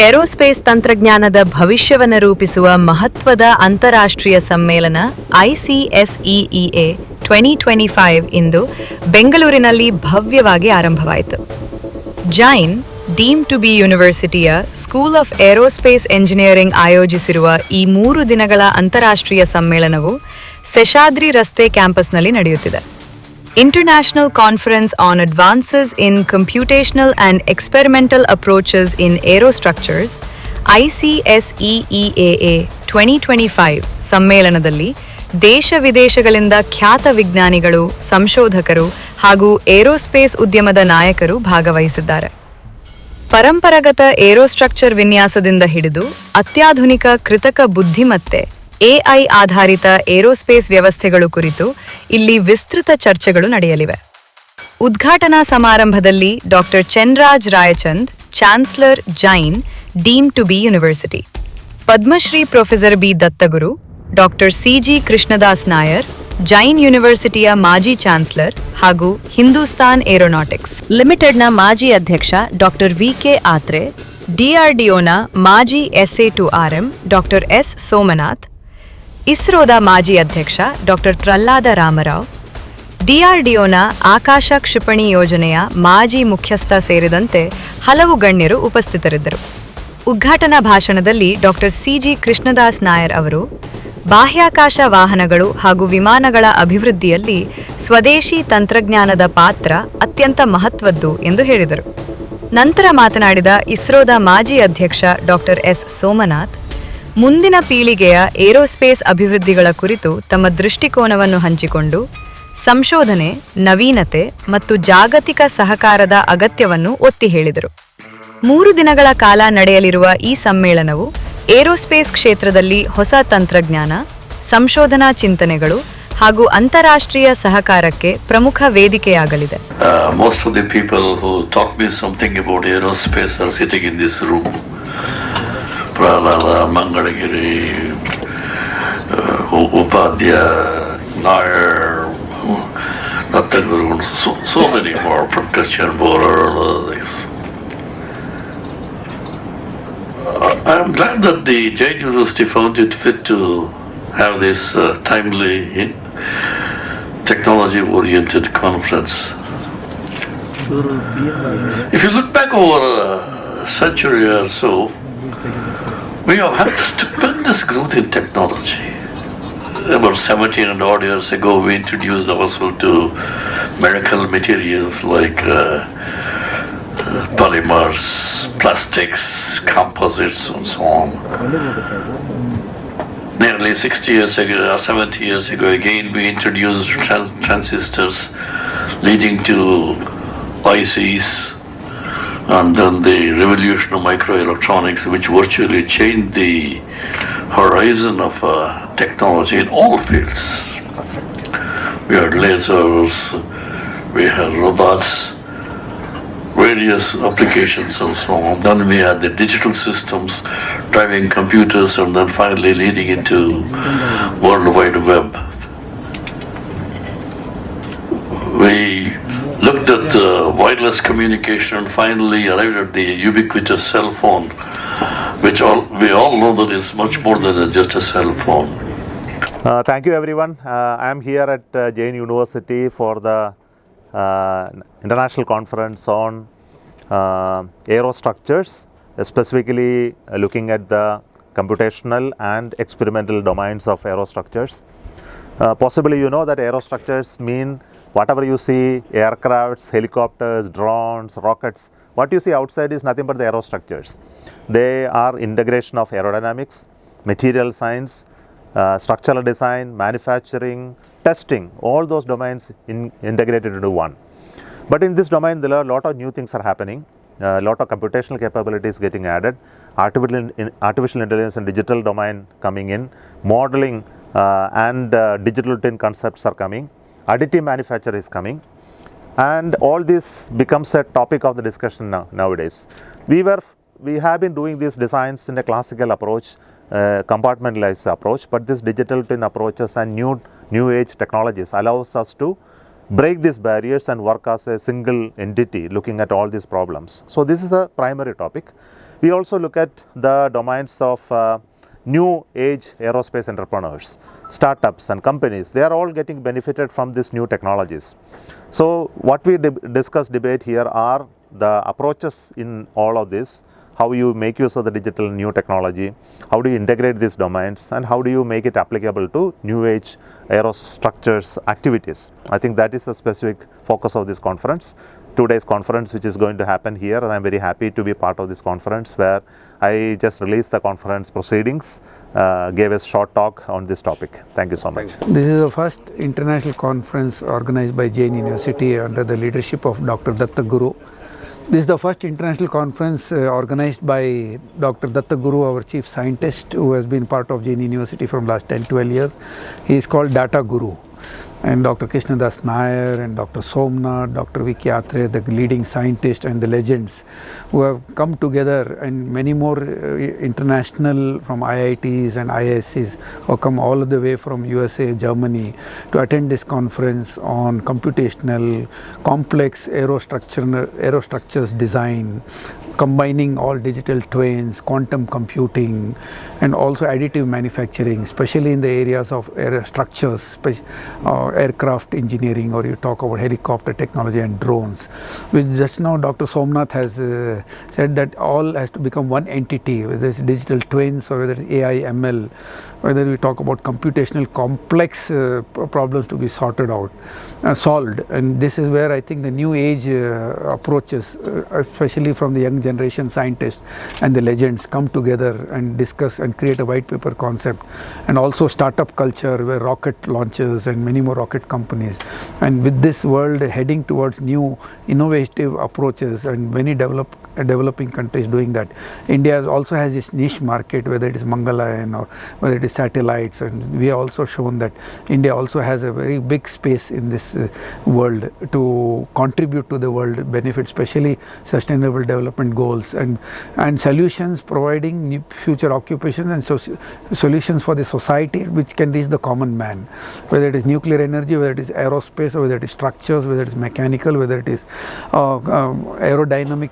Aerospace ತಂತ್ರಜ್ಞಾನದ ಭವಿಷ್ಯವನ್ನು ರೂಪಿಸುವ ಮಹತ್ವದ ಅಂತಾರಾಷ್ಟ್ರೀಯ ಸಮ್ಮೇಳನ ICACEA 2025 ಇಂದು ಬೆಂಗಳೂರಿನಲ್ಲಿ ಭವ್ಯವಾಗಿ ಆರಂಭವಾಯಿತು. JAIN ಡೀಮ್ಡ್ ಟು ಬಿ ಯೂನಿವರ್ಸಿಟಿಯ ಸ್ಕೂಲ್ ಆಫ್ ಏರೋಸ್ಪೇಸ್ ಎಂಜಿನಿಯರಿಂಗ್ ಆಯೋಜಿಸಿರುವ ಈ 3 ದಿನಗಳ ಅಂತಾರಾಷ್ಟ್ರೀಯ ಸಮ್ಮೇಳನವು ಸೆಷಾದ್ರಿ ರಸ್ತೆ ಕ್ಯಾಂಪಸ್ನಲ್ಲಿ ನಡೆಯುತ್ತಿದೆ. International Conference on Advances in Computational and Experimental Approaches in Aerostructures ICACEA 2025 ಸಮ್ಮೇಳನದಲ್ಲಿ ದೇಶ ವಿದೇಶಗಳಿಂದ ಖ್ಯಾತ ವಿಜ್ಞಾನಿಗಳು, ಸಂಶೋಧಕರು ಹಾಗೂ ಏರೋಸ್ಪೇಸ್ ಉದ್ಯಮದ ನಾಯಕರು ಭಾಗವಹಿಸಿದ್ದಾರೆ. ಪರಂಪರಾಗತ ಏರೋಸ್ಟ್ರಕ್ಚರ್ ವಿನ್ಯಾಸದಿಂದ ಹಿಡಿದು ಅತ್ಯಾಧುನಿಕ ಕೃತಕ ಬುದ್ಧಿಮತ್ತೆ AI ಆಧಾರಿತ ಏರೋಸ್ಪೇಸ್ ವ್ಯವಸ್ಥೆಗಳು ಕುರಿತು ಇಲ್ಲಿ ವಿಸ್ತೃತ ಚರ್ಚೆಗಳು ನಡೆಯಲಿವೆ. ಉದ್ಘಾಟನಾ ಸಮಾರಂಭದಲ್ಲಿ doctor Chenraj Raichand, chancellor JAIN deemed to be university, Padmashri professor B Dattaguru, doctor CG Krishnadas Nair, JAIN ಯೂನಿವರ್ಸಿಟಿಯ ಮಾಜಿ ಚಾನ್ಸಲರ್ ಹಾಗೂ ಹಿಂದೂಸ್ತಾನ್ ಏರೋನಾಟಿಕ್ಸ್ ಲಿಮಿಟೆಡ್ನ ಮಾಜಿ ಅಧ್ಯಕ್ಷ ಡಾಕ್ಟರ್ VK ಆತ್ರೆ, DRDOನ ಮಾಜಿ SA2RM ಡಾಕ್ಟರ್ S ಸೋಮನಾಥ್, ಇಸ್ರೋದ ಮಾಜಿ ಅಧ್ಯಕ್ಷ ಡಾಕ್ಟರ್ ಪ್ರಹ್ಲಾದ ರಾಮರಾವ್, DRDOನ ಆಕಾಶ ಕ್ಷಿಪಣಿ ಯೋಜನೆಯ ಮಾಜಿ ಮುಖ್ಯಸ್ಥ ಸೇರಿದಂತೆ ಹಲವು ಗಣ್ಯರು ಉಪಸ್ಥಿತರಿದ್ದರು. ಉದ್ಘಾಟನಾ ಭಾಷಣದಲ್ಲಿ ಡಾಕ್ಟರ್ CG ಕೃಷ್ಣದಾಸ್ ನಾಯರ್ ಅವರು ಬಾಹ್ಯಾಕಾಶ ವಾಹನಗಳು ಹಾಗೂ ವಿಮಾನಗಳ ಅಭಿವೃದ್ಧಿಯಲ್ಲಿ ಸ್ವದೇಶಿ ತಂತ್ರಜ್ಞಾನದ ಪಾತ್ರ ಅತ್ಯಂತ ಮಹತ್ವದ್ದು ಎಂದು ಹೇಳಿದರು. ನಂತರ ಮಾತನಾಡಿದ ಇಸ್ರೋದ ಮಾಜಿ ಅಧ್ಯಕ್ಷ ಡಾಕ್ಟರ್ S ಸೋಮನಾಥ್, ಮುಂದಿನ ಪೀಳಿಗೆಯ ಏರೋಸ್ಪೇಸ್ ಅಭಿವೃದ್ಧಿಗಳ ಕುರಿತು ತಮ್ಮ ದೃಷ್ಟಿಕೋನವನ್ನು ಹಂಚಿಕೊಂಡು ಸಂಶೋಧನೆ, ನವೀನತೆ ಮತ್ತು ಜಾಗತಿಕ ಸಹಕಾರದ ಅಗತ್ಯವನ್ನು ಒತ್ತಿ ಹೇಳಿದರು. 3 ದಿನಗಳ ಕಾಲ ನಡೆಯಲಿರುವ ಈ ಸಮ್ಮೇಳನವು ಏರೋಸ್ಪೇಸ್ ಕ್ಷೇತ್ರದಲ್ಲಿ ಹೊಸ ತಂತ್ರಜ್ಞಾನ, ಸಂಶೋಧನಾ ಚಿಂತನೆಗಳು ಹಾಗೂ ಅಂತಾರಾಷ್ಟ್ರೀಯ ಸಹಕಾರಕ್ಕೆ ಪ್ರಮುಖ ವೇದಿಕೆಯಾಗಲಿದೆ. Most of the people who taught me something about aerospace are sitting in this room. Pralala, Mangalagiri, Upadhyaya, Nair, Nattaguru, so many more, Christian Borer, all of these. I'm glad that the JAIN University found it fit to have this timely, technology-oriented conference. If you look back over a century or so, we have had stupendous growth in technology. About 70 and odd years ago, we introduced ourselves to miracle materials like polymers, plastics, composites, and so on. Nearly 60 years ago, or 70 years ago, again, we introduced transistors leading to ICs, and then the revolution of microelectronics, which virtually changed the horizon of technology in all fields. We had lasers, we had robots, various applications and so on. Then we had the digital systems driving computers, and then finally leading into World Wide Web. We looked at wireless communication and finally arrived at the ubiquitous cell phone, which we all know that is much more than just a cell phone. Thank you everyone. I am here at JAIN University for the International Conference on Aerostructures, specifically looking at the computational and experimental domains of aerostructures. Possibly you know that aerostructures mean whatever you see, aircrafts, helicopters, drones, rockets, what you see outside is nothing but the aerostructures. They are integration of aerodynamics, material science, structural design, manufacturing, testing, all those domains integrated into one. But in this domain, there are a lot of new things are happening, a lot of computational capabilities getting added, artificial intelligence and digital domain coming in, modeling and digital twin concepts are coming, additive manufacture is coming, and all this becomes a topic of the discussion nowadays. We have been doing these designs in a classical approach, compartmentalized approach, but this digital twin approaches and new age technologies allows us to break these barriers and work as a single entity looking at all these problems. So this is a primary topic. We also look at the domains of new age aerospace entrepreneurs, startups and companies. They are all getting benefited from these new technologies. So what we discuss, debate here are the approaches in all of this, how you make use of the digital new technology, how do you integrate these domains, and how do you make it applicable to new age aerostructures activities. I think that is the specific focus of this conference. 2 days conference which is going to happen here, and I am very happy to be part of this conference where I just released the conference proceedings, gave a short talk on this topic. Thank you so much. This is the first international conference organized by JAIN University under the leadership of Dr. Datta Guru. This is the first international conference organized by Dr. Datta Guru, our chief scientist, who has been part of JAIN University from last 10-12 years. He is called Data Guru. And Dr. Krishnadas Nair and Dr. Somnath, Dr. Vicky Atre, the leading scientists and the legends who have come together, and many more international from IITs and IIScs who come all the way from USA, Germany to attend this conference on computational, complex aerostructures design, combining all digital twins, quantum computing, and also additive manufacturing, especially in the areas of structures, aircraft engineering, or you talk about helicopter technology and drones, which just now Dr. Somnath has said that all has to become one entity, whether it's digital twins or whether it's AI, ML, whether we talk about computational complex problems to be solved. And this is where I think the new age approaches, especially from the young generation scientists and the legends, come together and discuss and create a white paper concept, and also startup culture where rocket launches and many more rocket companies. And with this world heading towards new innovative approaches and many developing countries doing that, India also has its niche market, whether it is Mangalyaan or whether it is satellites, and we have also shown that India also has a very big space in this world to contribute to the world benefit, especially sustainable development goals and solutions, providing new future occupations and solutions for the society which can reach the common man, whether it is nuclear energy, whether it is aerospace, or whether it is structures, whether it is mechanical, whether it is aerodynamic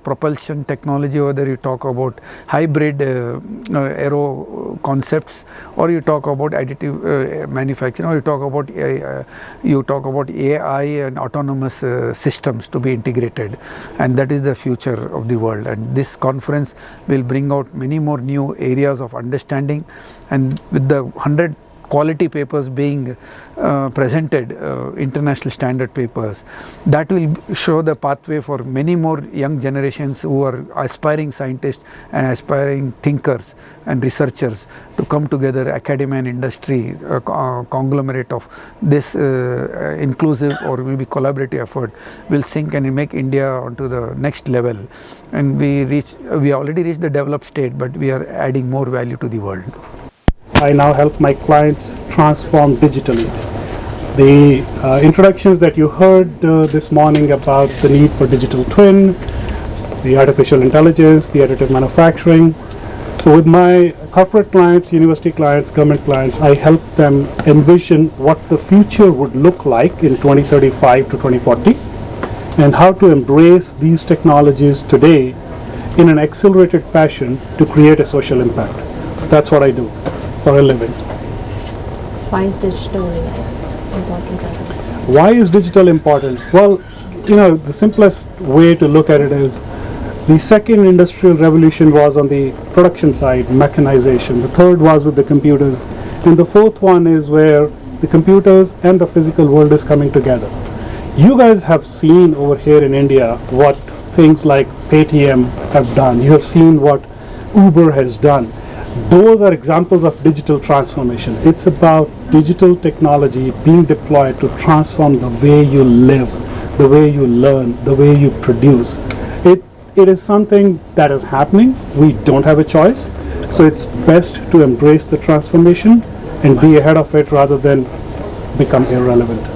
propulsion technology, whether you talk about hybrid aero concepts, or you talk about additive manufacturing, or you talk about AI and autonomous systems to be integrated, and that is the future of the world. And this conference will bring out many more new areas of understanding, and with the 100 quality papers being presented, international standard papers, that will show the pathway for many more young generations who are aspiring scientists and aspiring thinkers and researchers to come together, academia and industry, conglomerate of this inclusive or will be collaborative effort will sink and make India onto the next level. And we already reached the developed state, but we are adding more value to the world. I now help my clients transform digitally. The introductions that you heard this morning about the need for digital twin, the artificial intelligence, the additive manufacturing. So with my corporate clients, university clients, government clients, I help them envision what the future would look like in 2035 to 2040 and how to embrace these technologies today in an accelerated fashion to create a social impact. So that's what I do for a living. Why is digital important? Why is digital important? Well, the simplest way to look at it is the second industrial revolution was on the production side, mechanization. The third was with the computers. And the fourth one is where the computers and the physical world is coming together. You guys have seen over here in India what things like Paytm have done. You have seen what Uber has done. Those are examples of digital transformation. It's about digital technology being deployed to transform the way you live, the way you learn, the way you produce. It is something that is happening. We don't have a choice. So it's best to embrace the transformation and be ahead of it rather than become irrelevant.